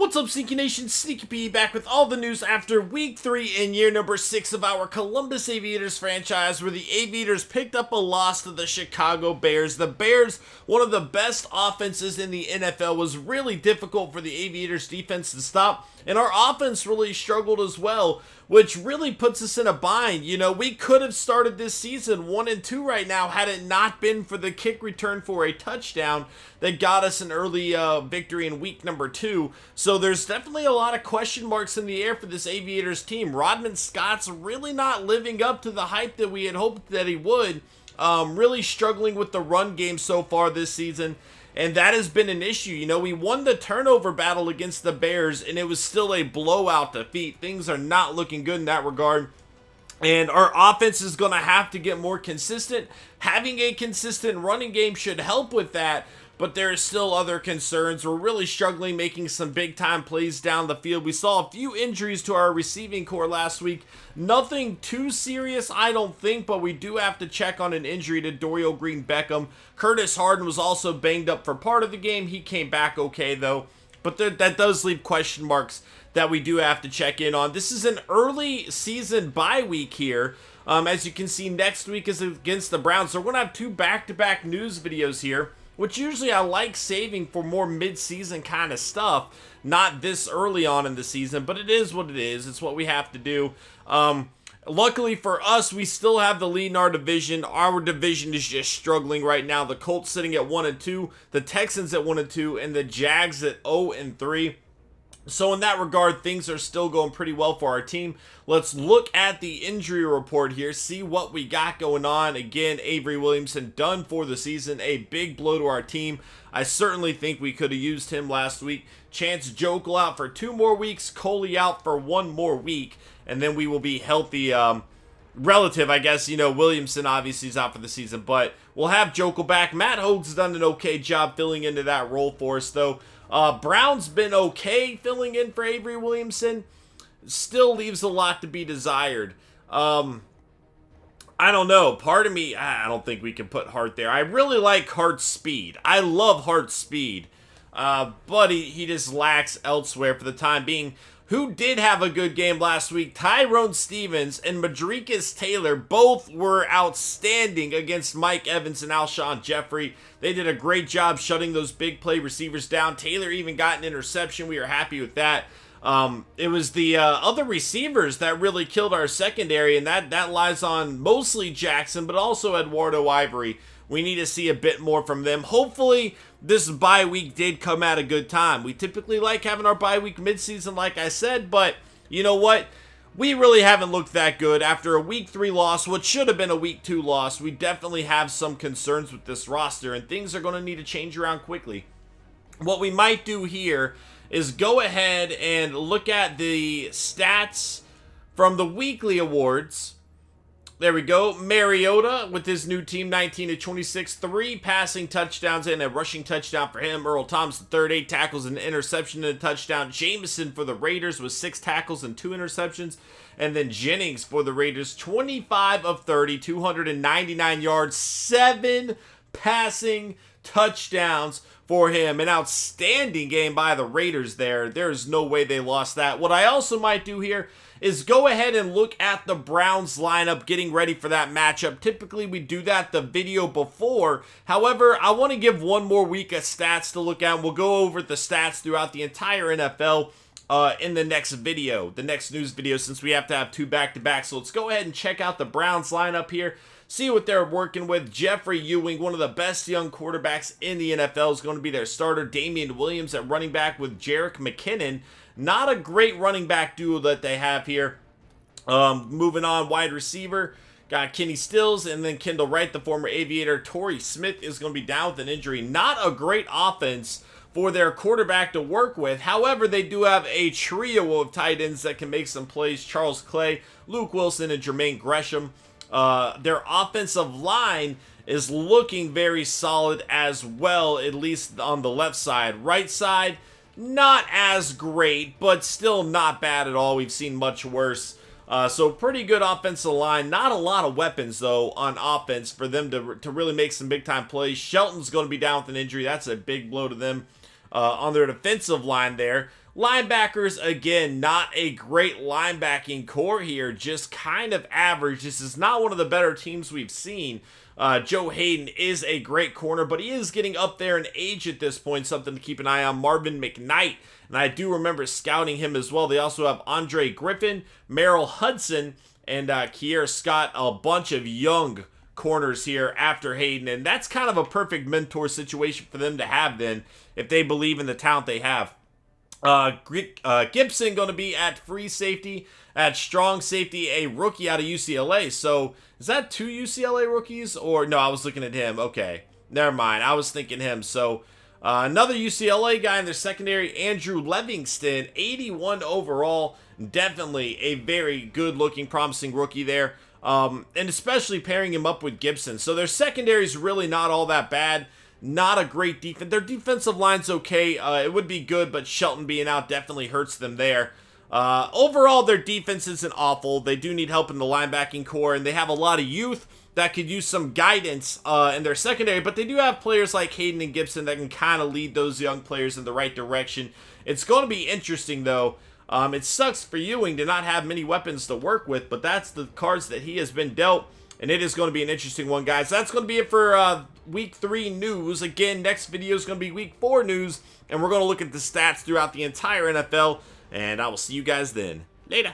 What's up, Sneaky Nation? Sneaky P back with all the news after week 3 and year number 6 of our Columbus Aviators franchise, where the Aviators picked up a loss to the Chicago Bears. The Bears, one of the best offenses in the NFL, was really difficult for the Aviators defense to stop, and our offense really struggled as well, which really puts us in a bind. You know, we could have started this season 1-2 right now had it not been for the kick return for a touchdown that got us an early victory in week number 2. So there's definitely a lot of question marks in the air for this Aviators team. Rodman Scott's really not living up to the hype that we had hoped that he would. Really struggling with the run game so far this season, and that has been an issue. You know, we won the turnover battle against the Bears, and it was still a blowout defeat. Things are not looking good in that regard, and our offense is going to have to get more consistent. Having a consistent running game should help with that, but there are still other concerns. We're really struggling making some big-time plays down the field. We saw a few injuries to our receiving core last week. Nothing too serious, I don't think, but we do have to check on an injury to Dorial Green-Beckham. Curtis Harden was also banged up for part of the game. He came back okay, though. But that does leave question marks that we do have to check in on. This is an early season bye week here. As you can see, next week is against the Browns. So we're going to have 2 back-to-back news videos here, which usually I like saving for more mid-season kind of stuff, not this early on in the season, but it is what it is. It's what we have to do. Luckily for us, we still have the lead in our division. Our division is just struggling right now. The Colts sitting at 1-2, the Texans at 1-2, and the Jags at 0-3. So in that regard, things are still going pretty well for our team. Let's look at the injury report here, see what we got going on. Again, Avery Williamson done for the season, a big blow to our team. I certainly think we could have used him last week. Chance Jokel out for 2 more weeks, Coley out for 1 more week, and then we will be healthy. Relative, I guess. You know, Williamson obviously is out for the season, but we'll have Jokel back. Matt Hogue's done an okay job filling into that role for us, though. Brown's been okay filling in for Avery Williamson. Still leaves a lot to be desired. I don't know. Part of me, I don't think we can put Hart there. I really like Hart's speed. I love Hart's speed. But he just lacks elsewhere for the time being. Who did have a good game last week? Tyrone Stevens and Madrikis Taylor both were outstanding against Mike Evans and Alshon Jeffrey. They did a great job shutting those big play receivers down. Taylor even got an interception. We were happy with that. It was the other receivers that really killed our secondary, and that lies on mostly Jackson, but also Eduardo Ivory. We need to see a bit more from them. Hopefully, this bye week did come at a good time. We typically like having our bye week midseason, like I said, but you know what? We really haven't looked that good. After a week 3 loss, what should have been a week 2 loss, we definitely have some concerns with this roster, and things are going to need to change around quickly. What we might do here is go ahead and look at the stats from the weekly awards. There we go. Mariota with his new team, 19-26, 3 passing touchdowns and a rushing touchdown for him. Earl Thomas III, 8 tackles and an interception and a touchdown. Jameson for the Raiders with 6 tackles and 2 interceptions. And then Jennings for the Raiders, 25 of 30, 299 yards, 7 passing touchdowns for him. An outstanding game by the Raiders there. There's no way they lost that. What I also might do here is go ahead and look at the Browns lineup getting ready for that matchup. Typically, we do that the video before. However, I want to give one more week of stats to look at. We'll go over the stats throughout the entire NFL in the next video, the next news video, since we have to have 2 back-to-back. So let's go ahead and check out the Browns lineup here. See what they're working with. Jeffrey Ewing, one of the best young quarterbacks in the NFL, is going to be their starter. Damian Williams at running back with Jerick McKinnon. Not a great running back duo that they have here. Moving on, wide receiver. Got Kenny Stills and then Kendall Wright, the former Aviator. Torrey Smith is going to be down with an injury. Not a great offense for their quarterback to work with. However, they do have a trio of tight ends that can make some plays. Charles Clay, Luke Wilson, and Jermaine Gresham. Their offensive line is looking very solid as well, at least on the left side. Right side, not as great, but still not bad at all. We've seen much worse. So pretty good offensive line. Not a lot of weapons, though, on offense for them to really make some big-time plays. Shelton's going to be down with an injury. That's a big blow to them on their defensive line there. Linebackers, again, not a great linebacking core here, just kind of average. This is not one of the better teams we've seen. Joe Hayden is a great corner, but he is getting up there in age at this point, something to keep an eye on. Marvin McKnight, and I do remember scouting him as well. They also have Andre Griffin, Merrill Hudson, and Kier Scott, a bunch of young corners here after Hayden, and that's kind of a perfect mentor situation for them to have then, if they believe in the talent they have. Gibson going to be at free safety. At strong safety, a rookie out of UCLA. So, is that 2 UCLA rookies? Or, no, I was looking at him. Okay, never mind. I was thinking him. So, another UCLA guy in their secondary, Andrew Livingston, 81 overall. Definitely a very good-looking, promising rookie there. And especially pairing him up with Gibson. So, their secondary is really not all that bad. Not a great defense. Their defensive line's okay. It would be good, but Shelton being out definitely hurts them there. Overall, their defense isn't awful. They do need help in the linebacking core, and they have a lot of youth that could use some guidance in their secondary, but they do have players like Hayden and Gibson that can kind of lead those young players in the right direction. It's going to be interesting, though. It sucks for Ewing to not have many weapons to work with, but that's the cards that he has been dealt, and it is going to be an interesting one, guys. That's going to be it for Week 3 news. Again, next video is going to be Week 4 news, and we're going to look at the stats throughout the entire NFL. And I will see you guys then. Later.